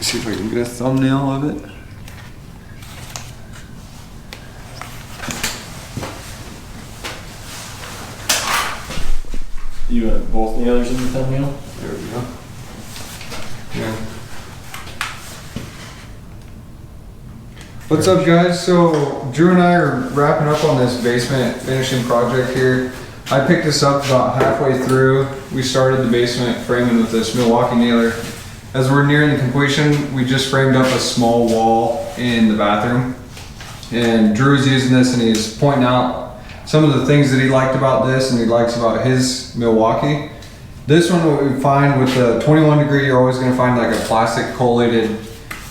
See if I can get a thumbnail of it. You want both nailers in the thumbnail? There we go. Yeah. What's up, guys? So Drew and I are wrapping up on this basement finishing project here. I picked this up about halfway through. We started the basement framing with this Milwaukee nailer. As we're nearing the completion, we just framed up a small wall in the bathroom. And Drew's using this and he's pointing out some of the things that he liked about this and he likes about his Milwaukee. This one, what we find with the 21 degree, you're always gonna find like a plastic collated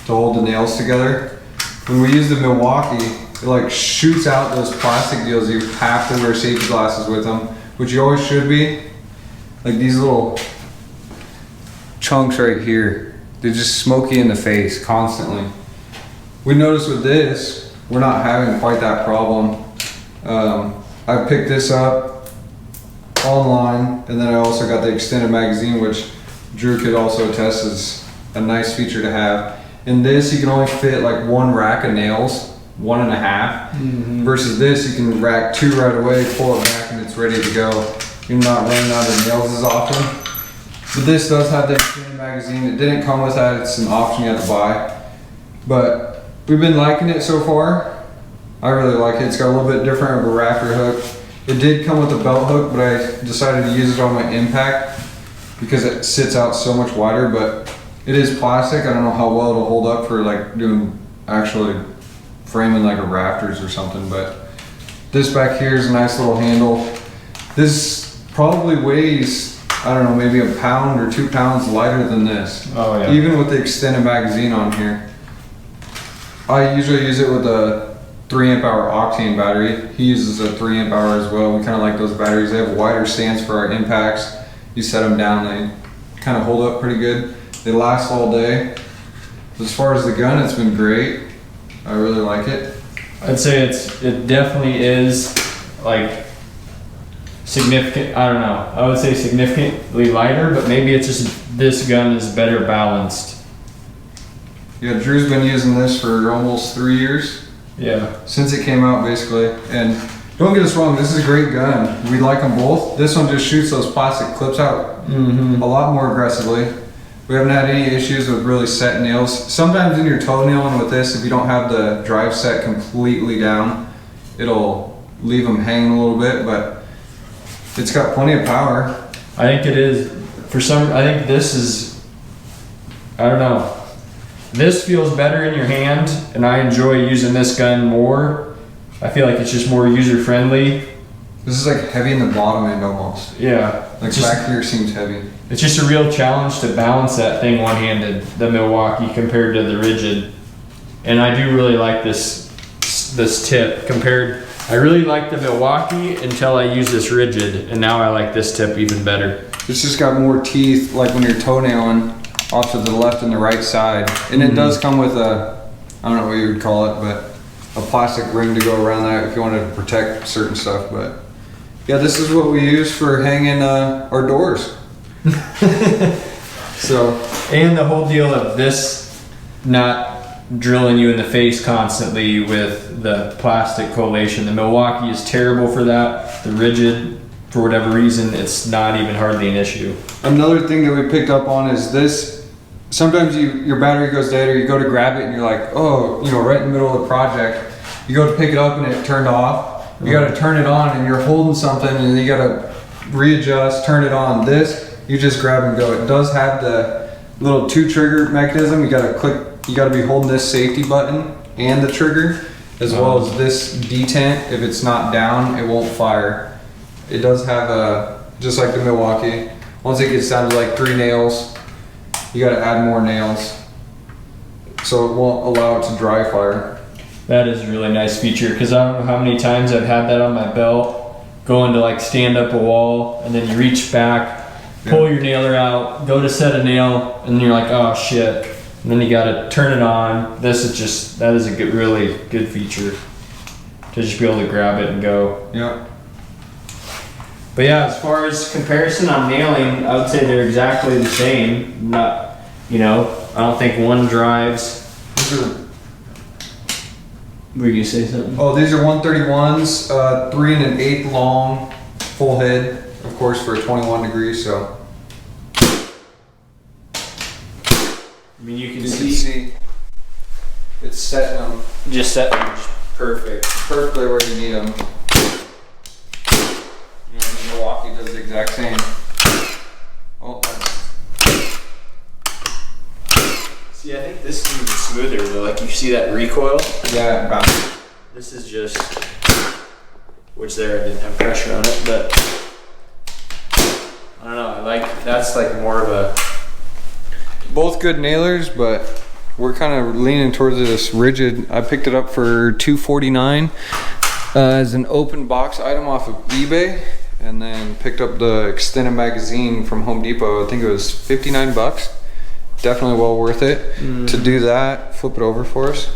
to hold the nails together. When we use the Milwaukee, it like shoots out those plastic deals. You have to wear safety glasses with them, which you always should be. Like these little chunks right here, they're just smoky in the face constantly. We noticed with this, we're not having quite that problem. I picked this up online, and then I also got the extended magazine, which Drew could also attest is a nice feature to have. In this, you can only fit like one rack of nails, 1.5, versus this, you can rack 2 right away, pull it back, and it's ready to go. You're not running out of nails as often. But this does have the extended magazine. It didn't come with that, it's an option you have to buy. But we've been liking it so far. I really like it. It's got a little bit different of a rafter hook. It did come with a belt hook, but I decided to use it on my impact because it sits out so much wider, but it is plastic. I don't know how well it'll hold up for like doing actually framing like a rafters or something, but this back here is a nice little handle. This probably weighs, I don't know, maybe a pound or 2 pounds lighter than this. Oh yeah. Even with the extended magazine on here. I usually use it with a 3 amp hour octane battery. He uses a 3 amp hour as well. We kind of like those batteries. They have a wider stance for our impacts. You set them down, they kind of hold up pretty good. They last all day. As far as the gun, it's been great. I really like it. I'd say it definitely is like significant. I don't know. I would say significantly lighter, but maybe it's just this gun is better balanced. Yeah, Drew's been using this for almost 3 years. Yeah. Since it came out, basically. And don't get us wrong, this is a great gun. We like them both. This one just shoots those plastic clips out a lot more aggressively. We haven't had any issues with really set nails. Sometimes in your toenailing with this, if you don't have the drive set completely down, it'll leave them hanging a little bit, but it's got plenty of power. I think it is. I think this is, I don't know. This feels better in your hand, and I enjoy using this gun more. I feel like it's just more user-friendly. This is like heavy in the bottom end almost. Yeah. Like back here seems heavy. It's just a real challenge to balance that thing one-handed, the Milwaukee compared to the Ridgid. And I do really like this tip compared. I really like the Milwaukee until I use this Ridgid, and now I like this tip even better. It's just got more teeth, like when you're toenailing off to the left and the right side. And it does come with a, I don't know what you would call it, but a plastic ring to go around that if you wanted to protect certain stuff. But yeah, this is what we use for hanging our doors. So, and the whole deal of this not drilling you in the face constantly with the plastic collation. The Milwaukee is terrible for that. The Ridgid, for whatever reason, it's not even hardly an issue. Another thing that we picked up on is this. Sometimes your battery goes dead, or you go to grab it and you're like, oh, you know, right in the middle of the project, you go to pick it up and it turned off. You got to turn it on and you're holding something and you got to readjust, turn it on. This, you just grab and go. It does have the little 2 trigger mechanism. You got to click, you got to be holding this safety button and the trigger, as well as this detent. If it's not down, it won't fire. It does have a, just like the Milwaukee, once it gets down to like 3 nails, you got to add more nails, so it won't allow it to dry fire. That is a really nice feature, because I don't know how many times I've had that on my belt, going to like stand up a wall, and then you reach back, pull your nailer out, go to set a nail, and you're like, oh shit, and then you got to turn it on. This is just, that is a good, really good feature, to just be able to grab it and go. Yeah. But yeah, as far as comparison on nailing, I would say they're exactly the same. Not, you know, I don't think one drives. These are, Were you say something? oh, these are 131s, 3 1/8 long, full head, of course, for a 21 degrees. So I mean, you can you see, can see it's setting them just set them perfect. perfectly where you need them. You know, Milwaukee does the exact same. Oh, See, I think this is even smoother though. Like you see that recoil. yeah, bounce. This is just, which there I didn't have pressure on it, but I don't know. I like that's like more of a. Both good nailers, but we're kind of leaning towards this Ridgid. I picked it up for $249 as an open box item off of eBay, and then picked up the extended magazine from Home Depot. I think it was 59 bucks. Definitely well worth it to do that. Flip it over for us.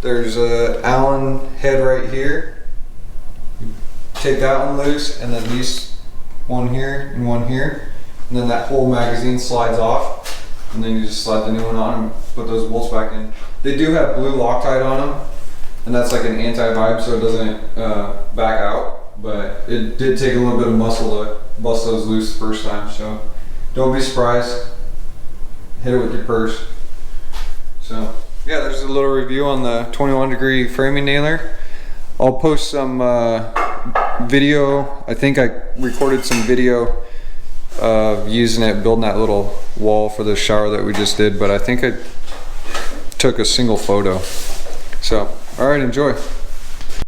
There's a Allen head right here. Take that one loose, and then these one here and one here, and then that whole magazine slides off. And then you just slide the new one on and put those bolts back in. They do have blue Loctite on them, and that's like an anti-vibe so it doesn't back out. But it did take a little bit of muscle to bust those loose the first time, so don't be surprised. Hit it with your purse. So yeah, there's a little review on the 21 degree framing nailer. I'll post some video. I think I recorded some video of using it, building that little wall for the shower that we just did, but I think I took a single photo. So, all right, enjoy.